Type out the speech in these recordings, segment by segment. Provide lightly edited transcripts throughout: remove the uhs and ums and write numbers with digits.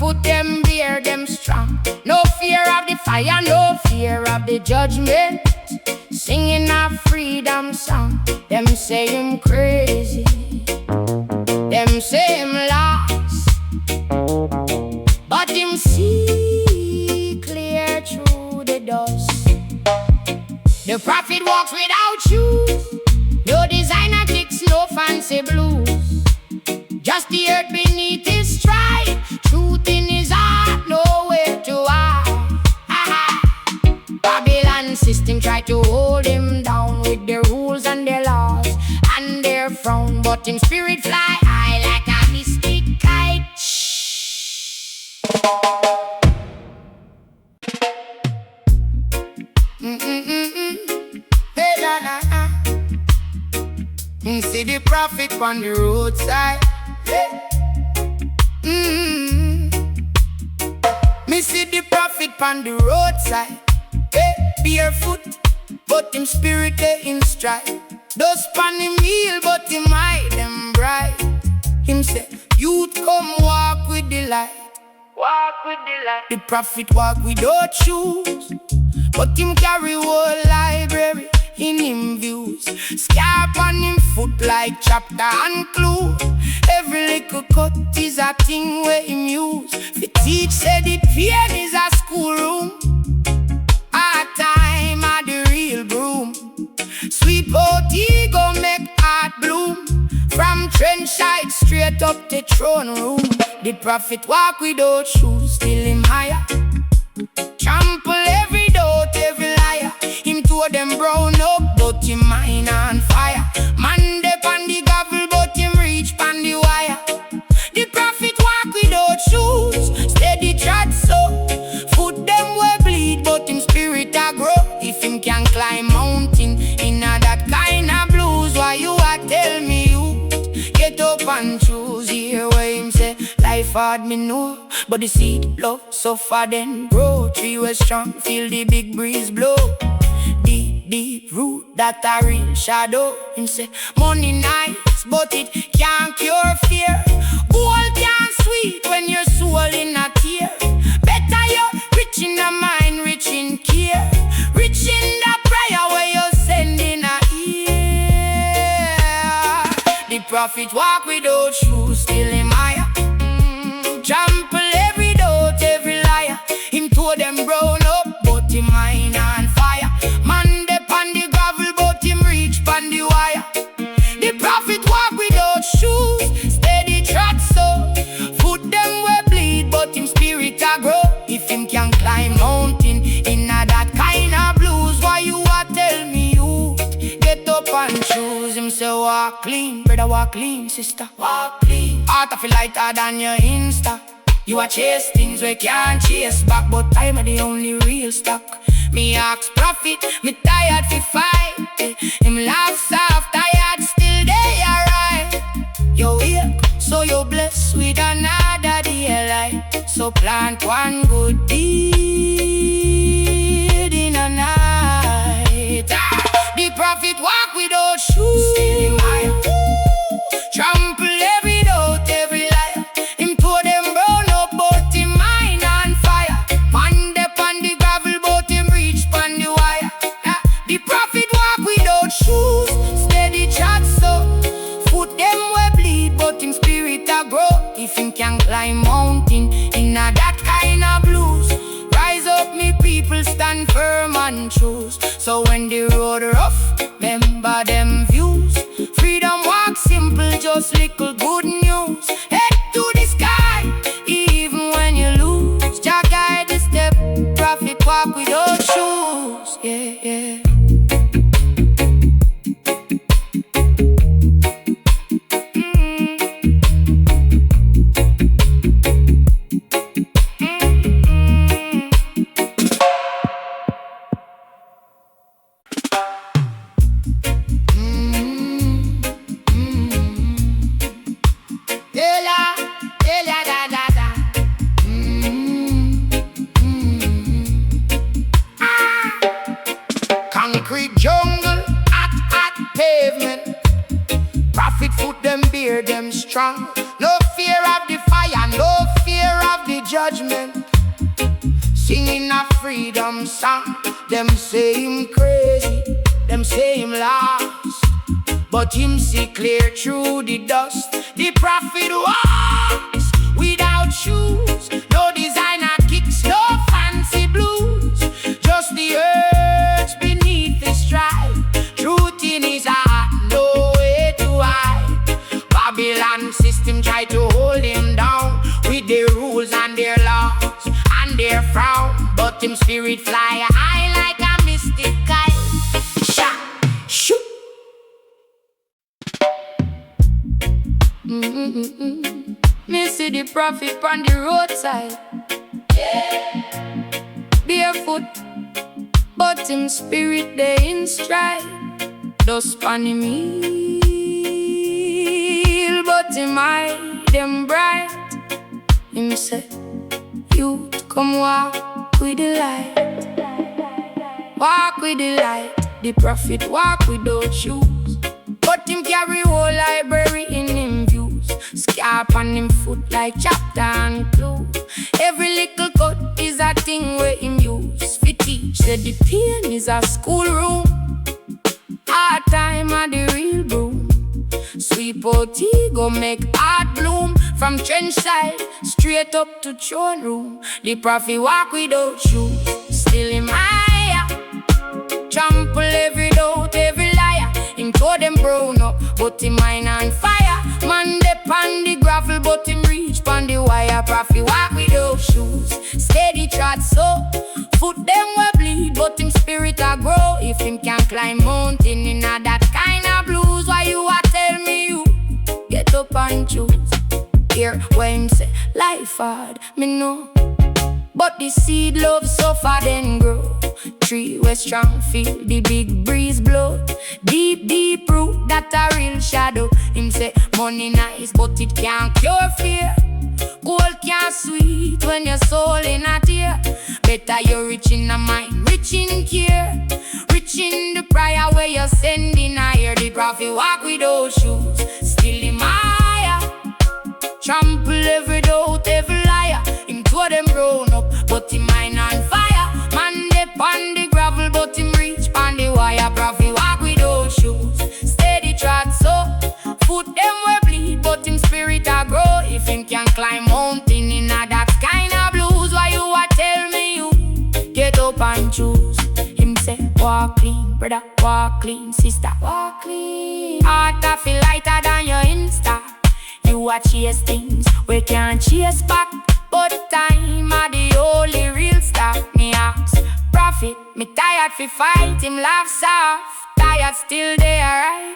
foot them bear them strong. No fear of the fire, no fear of the judgment. Singing a freedom song. Them say him crazy, them say him lost, but him see clear through the dust. The prophet walks without shoes, no designer kicks, no fancy blues. Just the earth beneath his stride, truth in his heart, nowhere to hide. Babylon system tried to hold him down with their rules and their laws and their frown, but him spirit fly high like a mystic kite. Hey, na, na, na. See the prophet on the roadside. Me see the prophet on the roadside. Barefoot, but him spirit they in stride. Those pan him heel, but him hide them bright. Him say, youth come walk with the light. Walk with the light. The prophet walk without shoes, but him carry whole library in him views. Scarp on him foot like chapter and clue. Every little cut is a thing where him use. The teach said the pain is a schoolroom. Hard time are the real broom. Sweep out ego make heart bloom. From trench side straight up the throne room. The prophet walk without shoes, still him higher. Trample every doubt, every liar. Him tore them brown up, but him mind on fire. Man dep on the gavel, but him reach pan the wire. The prophet walk without shoes, steady trot so. Foot them will bleed, but him spirit a grow. If him can climb mountain in a that kind of blues, why you a tell me you get up and choose? Here where him say life hard me know, but the seed love suffer then grow. Tree was strong, feel the big breeze blow. Deep root that a real shadow. Him say money nice, but it can't cure fear. Gold can't sweet when your soul in a tear. Better you rich in the mind, rich in care, rich in the prayer where you send in a ear. The prophet walk without shoes, still him higher. Trample every doubt, every liar. Him tore them brown up, but him mind on fire. Man dep on the gravel, but him reach pan the wire. The prophet walk without shoes, steady trot so. Foot them will bleed, but him spirit a grow. If him can climb mountain in a that kind of blues, why you a tell me you get up and choose? Him say walk clean, brother walk clean, sister walk clean. Heart a feel lighter than your Insta. You a chase things we can't chase back, but time are the only real stock. Me ask prophet, me tired fi fight. Him laugh soft, tired still they alright. You wake, so you blessed with another day life. So plant one good deed in a night. The prophet walk without shoes, still him higher. Trample every doubt, every liar. Him tore them brown up, but him mind on fire. Man dep on the gravel, but him reach pan the wire. The prophet walk without shoes, steady chat so. Foot them will bleed, but him spirit a grow. If him can climb mountain in a that kind of blues, rise up me people, stand firm and choose. So when the road rough, remember them views. Freedom walk simple, just little good news. Head to the sky, even when you lose. Jah guide the step, prophet walk without shoes. Yeah, yeah. Concrete jungle, hot pavement. Prophet foot them bear them strong. No fear of the fire, no fear of the judgment. Singing a freedom song. Them say him crazy, them say him lost, but him see clear through the dust. The prophet walks without shoes, no designer kicks, no fancy blues, just the earth beneath his stride. Truth in his heart, no way to hide. Babylon system try to hold him down with their rules and their laws and their frown, but him spirit fly high like a mystic kite. Shot, shoot. Me see the prophet on the roadside, barefoot, but him spirit they in stride. Dust pan him heel, but him eye them bright. Him say, youth, come walk with the light. Walk with the light. The prophet walk without shoes, but him carry whole library in him views. Scarp on him foot like chapter and clue. Every little cut is a thing where him use fi teach. Said the pain is a schoolroom, hard time at the real broom. Sweep out ego, make art bloom. From trench side straight up to throne room. The prophet walk without shoes, still him higher. Trample every doubt, every liar. Him told them brown up, but him mind on fire. Man dep on the gravel, but him reach pon the wire. Prophet walk without shoes, steady trot so. Foot them will bleed, but him spirit a grow. If him can climb mountain in a that kind of blues, why you a tell me you get up and choose? Hear where him say life hard, me know, but the seed love suffer then grow. Tree was strong, feel the big breeze blow. Deep, deep root, that a real shadow. Him say money nice, but it can't cure fear. Gold can't sweet when your soul in a tear. Better you're rich in the mind, rich in care, rich in the prayer where you're sending higher. The prophet walk without shoes, still in higher. Trample every doubt, every liar. Him told them grown up, but him mind on fire. Man dep on the gravel, but him reach on the wire. Prophet walk without shoes, steady trot so. Foot them will bleed, but him spirit a grow. If him can climb mountain in a that kind of blues, why you a tell me you get up and choose? Him say walk clean, brother, walk clean, sister, walk clean. Heart a feel lighter than your Insta. You a chase things we can't chase back, but time are the only real stuff. Me ask prophet, me tired fi fight, him laugh soft. Tired still there, right?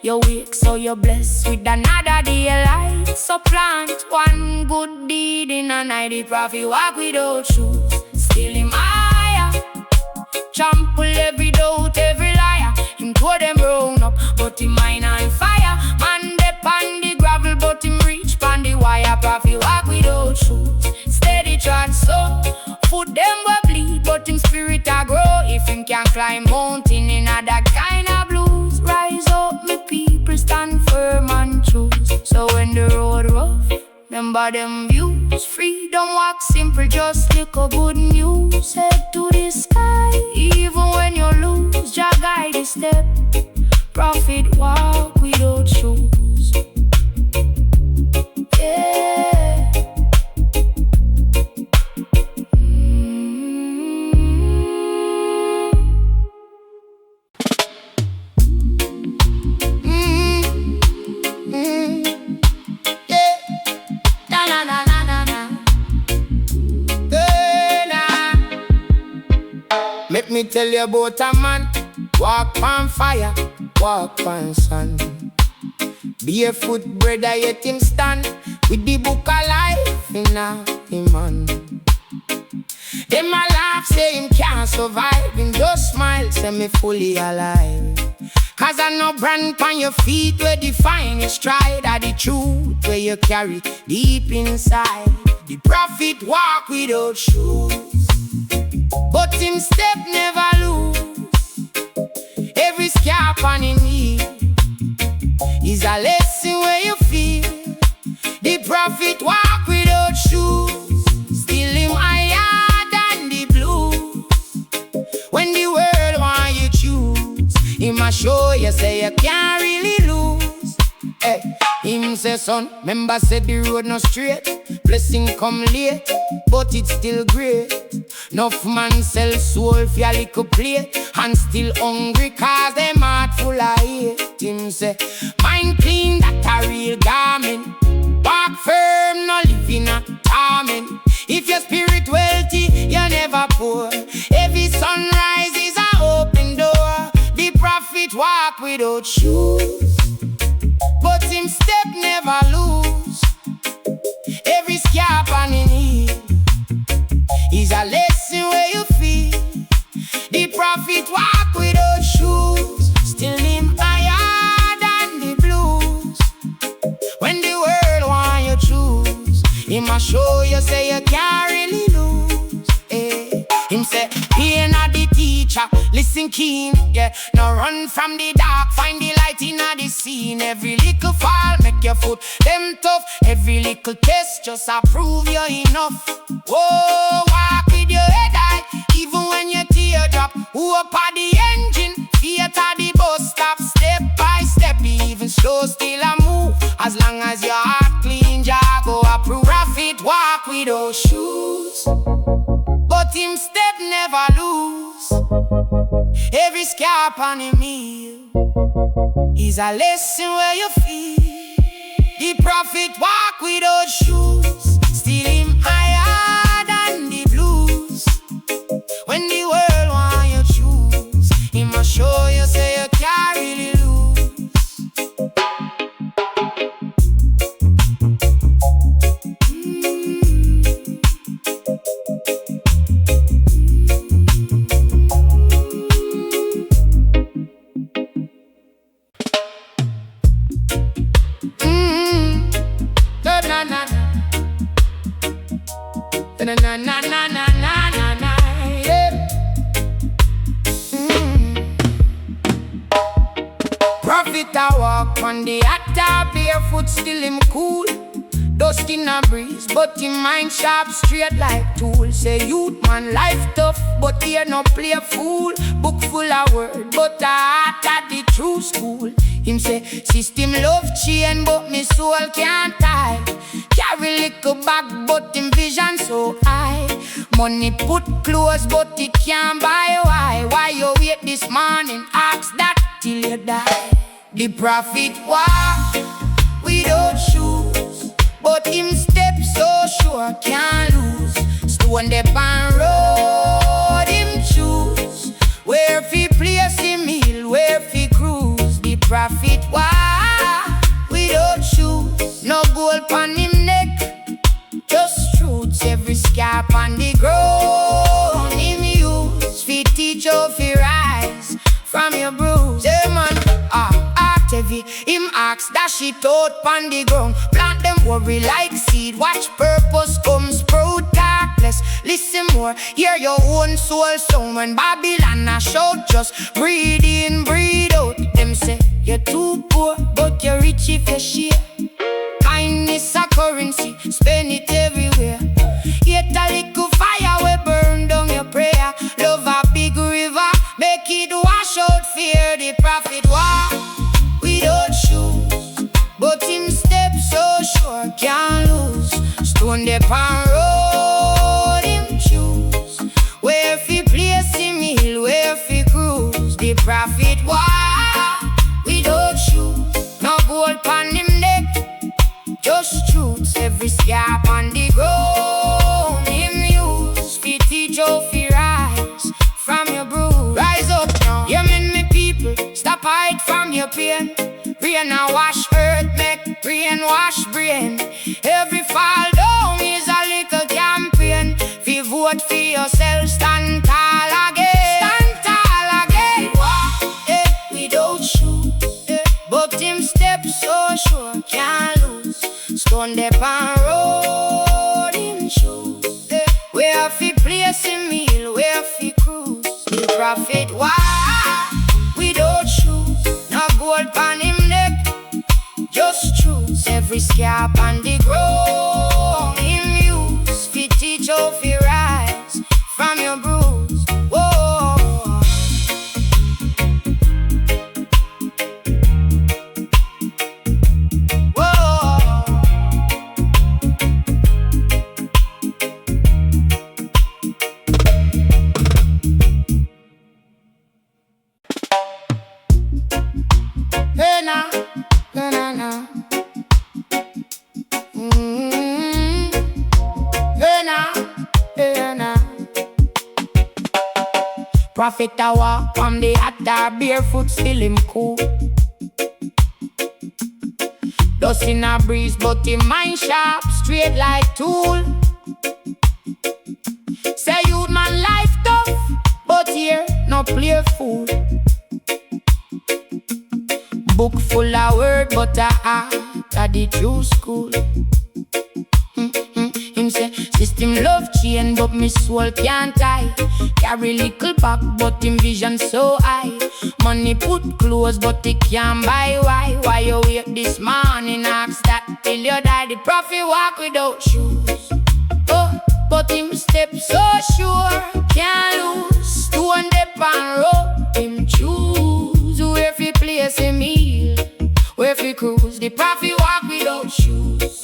You wake so you're blessed with another day of light. So plant one good deed in a night. The prophet walk without shoes, still him higher. Trample every doubt, every liar. Him told them brown up, but him mind on fire. Man dep on the gravel, but him reach pon the wire. Prophet walk without shoes, steady trot so. Foot them will bleed, but him spirit a grow. If him can climb mountain in a that kind of blues, rise up, me people, stand firm and choose. So when the road rough, remember them views. Freedom walk simple, just like a good news. Head to the sky, even when you lose. Jah guide the step, prophet walk without shoes. Yeah. Let me tell you about a man, walk on fire, walk on sun. Barefoot brother yet him stand, with the book of life in him hand. Them a laugh say him can't survive, him just smile say me fully alive. Cause I know brand pon your feet where define your stride. Are the truth where you carry deep inside. The prophet walk without shoes, but him step never lose. Every scarp on him knee is a lesson where you feel The prophet walk without shoes, still him higher than the blue. When the world want you choose, him a show you say you can't really lose. Hey, him say son, member said the road no straight. Blessing come late, but it's still great. Enough man sell soul for a little plate, and still hungry cause them heart full of hate. Him say, mind clean, that a real garment. Walk firm, no live in a torment. If your spirit wealthy, you never poor. Every sunrise is an open door. The prophet walk without shoes, but him step never lose. Every scarp on him heel is a lesson where you feel. The prophet walk without shoes, still him higher than the blues. When the world want you choose, him a show you say you can't really lose. Hey. Him say, pain a the teacher, listen keen, yeah. Now run from the dark, find the light in the scene. Every little fall make your foot them tough. Every little test just a prove you enough. Whoa, walk with your head high, even when your tear drop. Who up at the engine, feet at the bus stop. Step by step, even slow still a move. As long as your heart clean, Jah go approve. Prophet walk without shoes, but him step never lose. Every scarp on him heel is a lesson where you feel. The prophet walk without shoes, still him higher than the blues. When the world want you choose, he must show you say you can't really lose. Na na na na na na na na, yeah. Prophet a walk on the atta, barefoot still him cool. Dust in a breeze, but him mind sharp, straight like tool. Say youth man life tough, but here no play fool. Book full of word, but a heart at the true school. Him say system love chain, but me soul can't tie. Carry little bag, but him vision so high. Money put clothes, but it can't buy. Why you wait this morning? Ask that till you die. The prophet walk without shoes, but him step so sure can't lose. Stone the pan road him choose, where fi place him hill, where fi cruise. The prophet walk without shoes, no gold pon him neck, just truths. Every scarp on the ground him use, fi teach how fi rise from your bruise. Hey man, heart heavy, him ask dash it out pon the ground. Plant them worry like seed, watch purpose come sprout darkness. Listen more, hear your own soul sound. When Babylon a shout, just breathe in, breathe out. Them say you're too poor, but you're rich if you share. Kindness a currency, spend it everywhere. Get a little fire we burn down your prayer. Love a big river, make it wash out fear. The prophet walk without shoes, but him step so sure can't lose. Stone the pan road him choose, where fi place him hill, where fi cruise. The prophet walk without shoes, no gold pon him neck, just truths. Every scarp on the ground him use, fi teach how fi rise from your bruise. Rise up now, you mean me people, stop hide from your pain. Rain and wash earth, make rain wash brain. Every fall down is a little campaign. Fi vote for yourself, stand tall again. Stand tall again. Walk without shoes, but him step so sure can't lose. Stone the pan road him choose, where fi place him hill, where fi cruise. The prophet walk without shoes, no gold pon him neck, just truths. Every every scalp on the ground. Him use fi teach how fi rise from your bruise. Whoa. Hey now, na na. Hey now. Prophet a walk from the altar barefoot, still him cool. Dust in a breeze, but him mind sharp, straight like tool. Say youth man life tough, but here no play fool. Book full of word, but a heart at the true school. Him say, system love chain, but me soul can't tie. Carry little back, but him vision so high. Money put clothes, but he can't buy. Why you wake this morning, ask that till you die. The prophet walk without shoes. Oh, but him step so sure, can't lose. 200 pound rope, him choose where fi place him heel, where fi cruise. The prophet walk without shoes.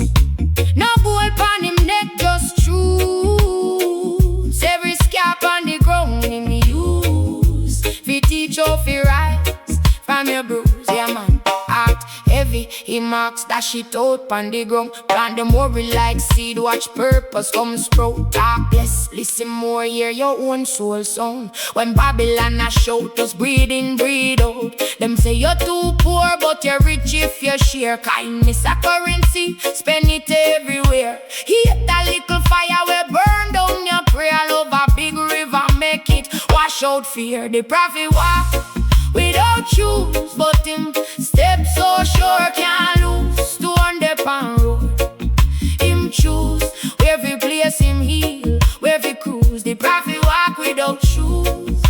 No gold on him neck, just choose. Every scalp on the ground him use. Fi teach how fi rise from your bruise. Yeah man, heart heavy, he marks that shit out on the ground. Plant them worry like seed, watch purpose come sprout. Talk less, listen more, hear your own soul sound. When Babylon a shout, just breathe in, breathe out. Them say you're too poor, but you're rich if you share. Kindness a currency, spend it everywhere. Heat that little fire will burn down your prayer. Love a big river, make it wash out fear. The prophet walk without shoes, but him step so sure, can't lose. 200 pound road, him choose where fi place him heel, where fi cruise. The prophet walk without shoes.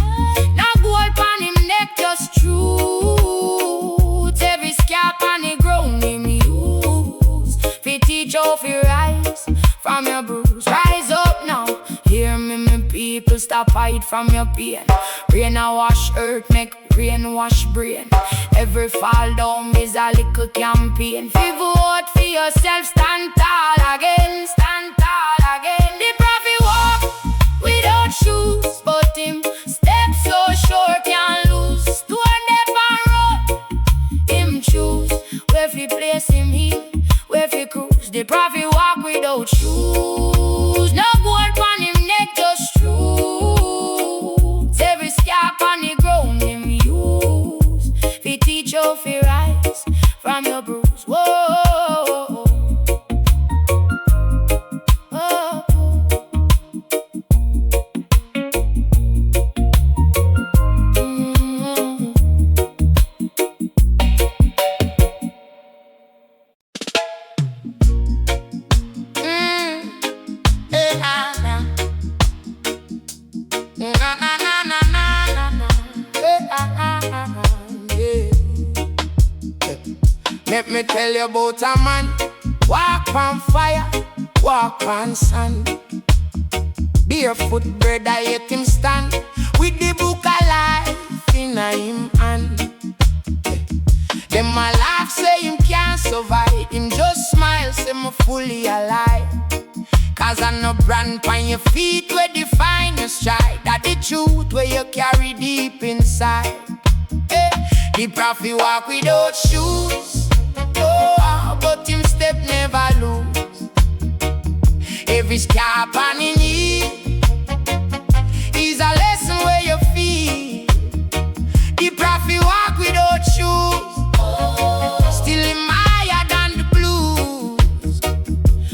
Now gold on him neck, just truth. Every scalp on the ground him use. Fi teach how fi rise from your bruise. Rise up now, hear me people, stop hide from your pain. Rain a wash earth, make rain wash brain. Every fall down is a little campaign. Fi vote for yourself, stand tall again, stand tall again. The prophet walk without shoes, but him step so sure, can't lose. 200 pound road, him choose where fi place him heel, where fi cruise. The prophet walk without shoes. No gold on him neck, just truth. Every scalp on the ground him use. Fi teach how fi rise from your bruise. Whoa. Let me tell you about a man. Walk on fire, walk on sand. Barefoot brother yet him stand, with the book of life in him hand. Them a laugh say him can't survive. Him just smile say me fully alive. Cause I no brand on your feet where define your stride. That the truth where you carry deep inside. The prophet walk without shoes. Oh, but him step never lose. Every scarp on his knee is a lesson where you feel. The prophet walk without shoes, still him higher than the blues.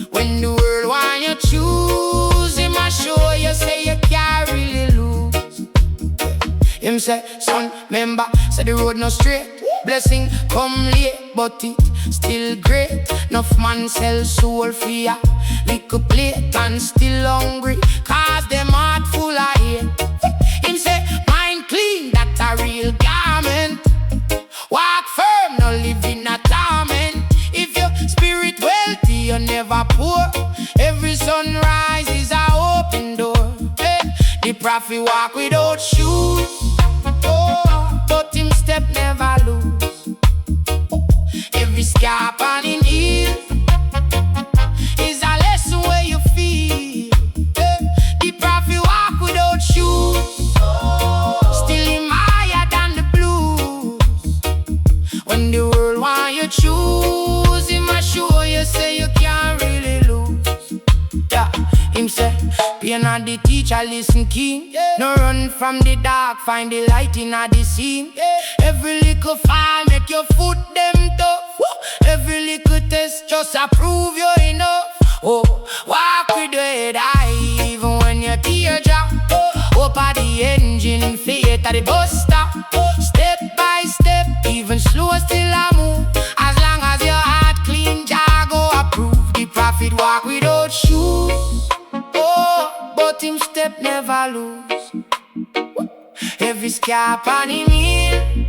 When the world want you choose, him a show you say you can't really lose. Him say, son, remember, say the road no straight. Blessing come late, but it still great. Enough man sell soul for ya, little plate and still hungry. Cause them heart full of hate. Him say, mind clean, that a real garment. Walk firm, no live in a torment. If your spirit are poor. Every sunrise is an open door. The prophet walk without shoes, but him step never lose. Every scar on him heel is a lesson where you feel. The prophet walk without shoes, still him higher than the blues. When the world want you choose, him a show you say you can't really lose. Yeah, him say, pain of the teacher, listen keen. No run from the dark, find the light in the scene. Every little fall make your foot them tough. Every little test just approve you enough. Oh, walk with the head high even when your tear drop. Up at the engine, faith at the bus stop. Step by step, even slow still I move. As long as your heart clean, Jah go approve. The prophet walk without shoes, but him step never lose. Every scar on him heel